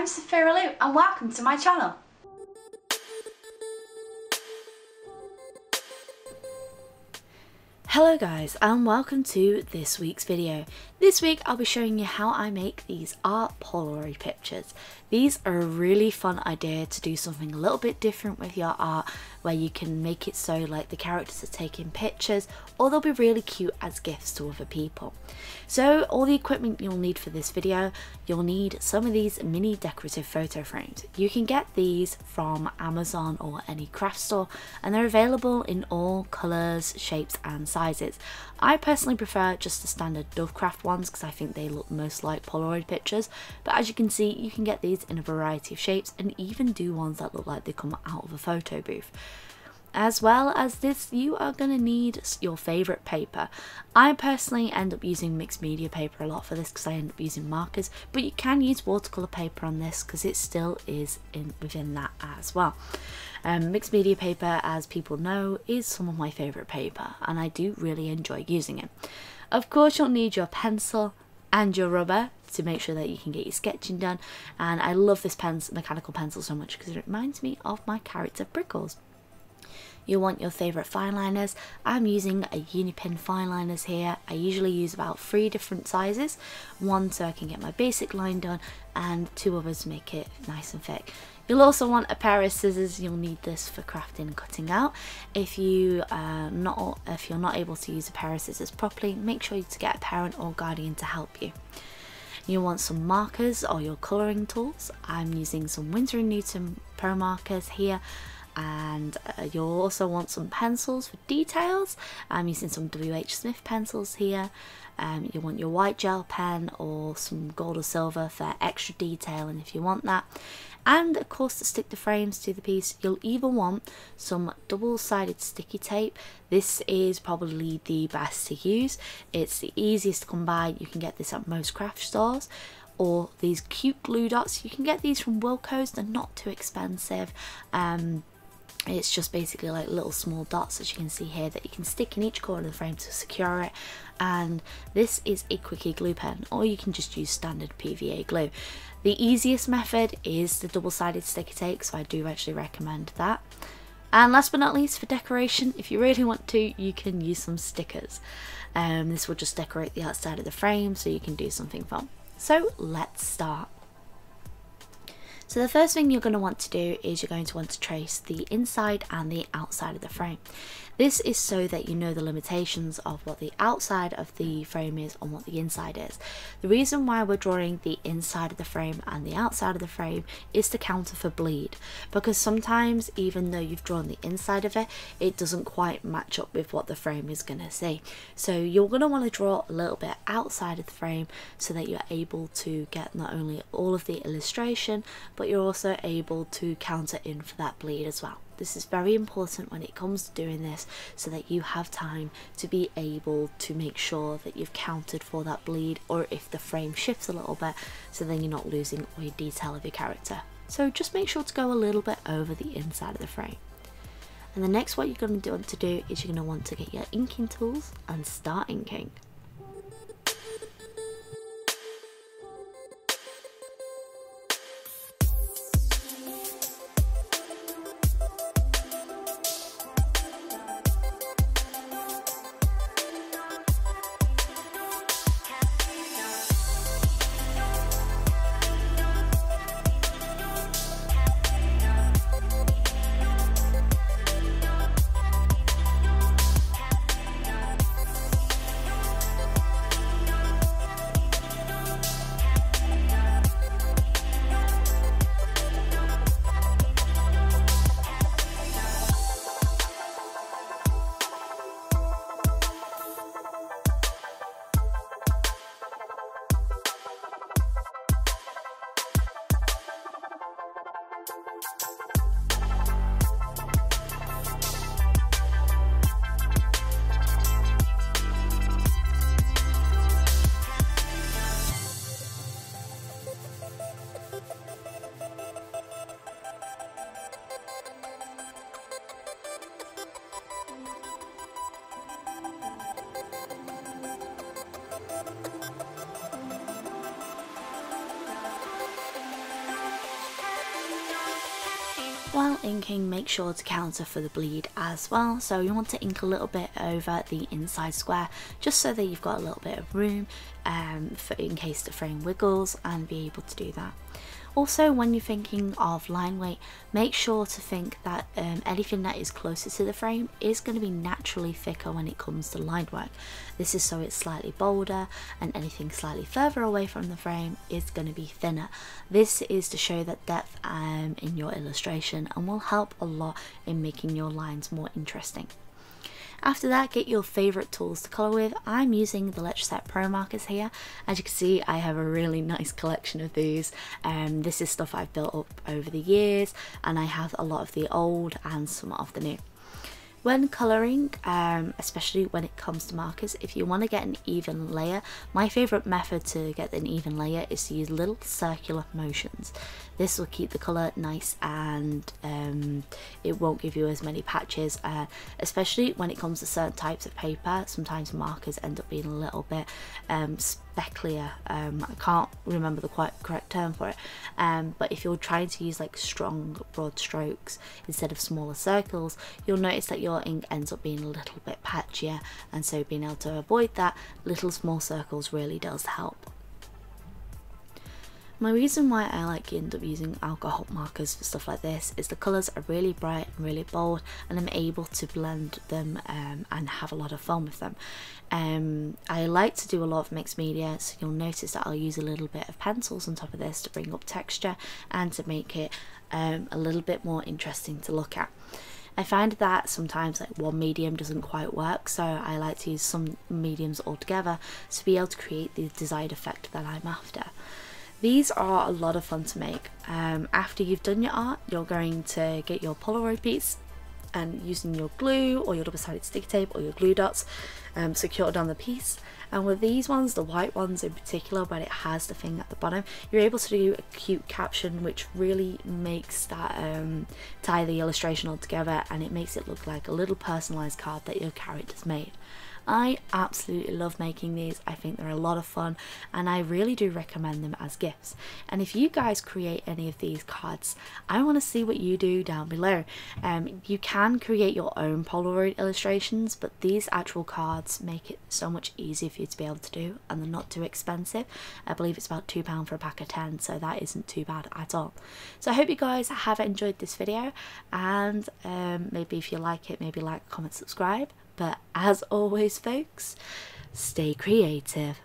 Sophiralou and welcome to my channel. Hello guys and welcome to this week's video. This week I'll be showing you how I make these art Polaroid pictures. These are a really fun idea to do something a little bit different with your art, where you can make it so like the characters are taking pictures, or they'll be really cute as gifts to other people. So all the equipment you'll need for this video, you'll need some of these mini decorative photo frames. You can get these from Amazon or any craft store, and they're available in all colours, shapes and sizes. I personally prefer just the standard Dovecraft ones because I think they look most like Polaroid pictures, but as you can see you can get these in a variety of shapes and even do ones that look like they come out of a photo booth. As well as this, you are going to need your favourite paper. I personally end up using mixed media paper a lot for this because I end up using markers, but you can use watercolour paper on this because it still is within that as well. Mixed media paper, as people know, is some of my favourite paper and I do really enjoy using it. Of course you'll need your pencil and your rubber to make sure that you can get your sketching done, and I love this mechanical pencil so much because it reminds me of my character Prickles. You'll want your favourite fine liners. I'm using a Unipin fine liners here. I usually use about 3 different sizes. One so I can get my basic line done, and 2 others to make it nice and thick. You'll also want a pair of scissors. You'll need this for crafting and cutting out. If you're not able to use a pair of scissors properly, make sure to get a parent or guardian to help you. You'll want some markers or your colouring tools. I'm using some Winsor & Newton Pro markers here. And you'll also want some pencils for details. I'm using some WH Smith pencils here. You want your white gel pen or some gold or silver for extra detail, and if you want that. And of course, to stick the frames to the piece, you'll either want some double-sided sticky tape. This is probably the best to use. It's the easiest to come by. You can get this at most craft stores. Or these cute glue dots. You can get these from Wilko's. They're not too expensive. It's just basically like little small dots, as you can see here, that you can stick in each corner of the frame to secure it. And this is a quickie glue pen, or you can just use standard PVA glue. The easiest method is the double-sided sticky tape, so I do actually recommend that. And last but not least, for decoration, if you really want to, you can use some stickers. This will just decorate the outside of the frame, so you can do something fun. So let's start. So the first thing you're going to want to do is you're going to want to trace the inside and the outside of the frame. This is so that you know the limitations of what the outside of the frame is and what the inside is. The reason why we're drawing the inside of the frame and the outside of the frame is to counter for bleed, because sometimes even though you've drawn the inside of it, it doesn't quite match up with what the frame is going to see. So you're going to want to draw a little bit outside of the frame so that you're able to get not only all of the illustration, but you're also able to counter in for that bleed as well. This is very important when it comes to doing this, so that you have time to be able to make sure that you've counted for that bleed, or if the frame shifts a little bit, so then you're not losing all your detail of your character. So just make sure to go a little bit over the inside of the frame. And the next, what you're going to want to do is you're going to want to get your inking tools and start inking. While inking, make sure to counter for the bleed as well. So you want to ink a little bit over the inside square just so that you've got a little bit of room in case the frame wiggles, and be able to do that. Also, when you're thinking of line weight, make sure to think that anything that is closer to the frame is going to be naturally thicker when it comes to line work. This is so it's slightly bolder, and anything slightly further away from the frame is going to be thinner. This is to show that depth in your illustration, and will help a lot in making your lines more interesting. After that, get your favourite tools to colour with. I'm using the Let's Set Pro markers here. As you can see, I have a really nice collection of these. This is stuff I've built up over the years, and I have a lot of the old and some of the new. When colouring, especially when it comes to markers, if you want to get an even layer, my favourite method to get an even layer is to use little circular motions. This will keep the colour nice, and it won't give you as many patches, especially when it comes to certain types of paper. Sometimes markers end up being a little bit specklier. I can't remember the correct term for it, but if you're trying to use like strong broad strokes instead of smaller circles, you'll notice that your ink ends up being a little bit patchier, and so being able to avoid that, little small circles really does help. My reason why I like end up using alcohol markers for stuff like this is the colours are really bright and really bold, and I'm able to blend them and have a lot of fun with them. I like to do a lot of mixed media, so you'll notice that I'll use a little bit of pencils on top of this to bring up texture and to make it a little bit more interesting to look at. I find that sometimes like one medium doesn't quite work, so I like to use some mediums altogether to be able to create the desired effect that I'm after. These are a lot of fun to make. After you've done your art, you're going to get your Polaroid piece, and using your glue or your double-sided sticky tape or your glue dots, secure it on the piece. And with these ones, the white ones in particular, but it has the thing at the bottom, you're able to do a cute caption which really makes that tie the illustration all together, and it makes it look like a little personalized card that your character's made. I absolutely love making these. I think they're a lot of fun, and I really do recommend them as gifts. And if you guys create any of these cards, I want to see what you do down below. You can create your own Polaroid illustrations, but these actual cards make it so much easier for you to be able to do, and they're not too expensive. I believe it's about £2 for a pack of 10, so that isn't too bad at all. So I hope you guys have enjoyed this video, and maybe if you like it, maybe like, comment, subscribe. But as always folks, stay creative.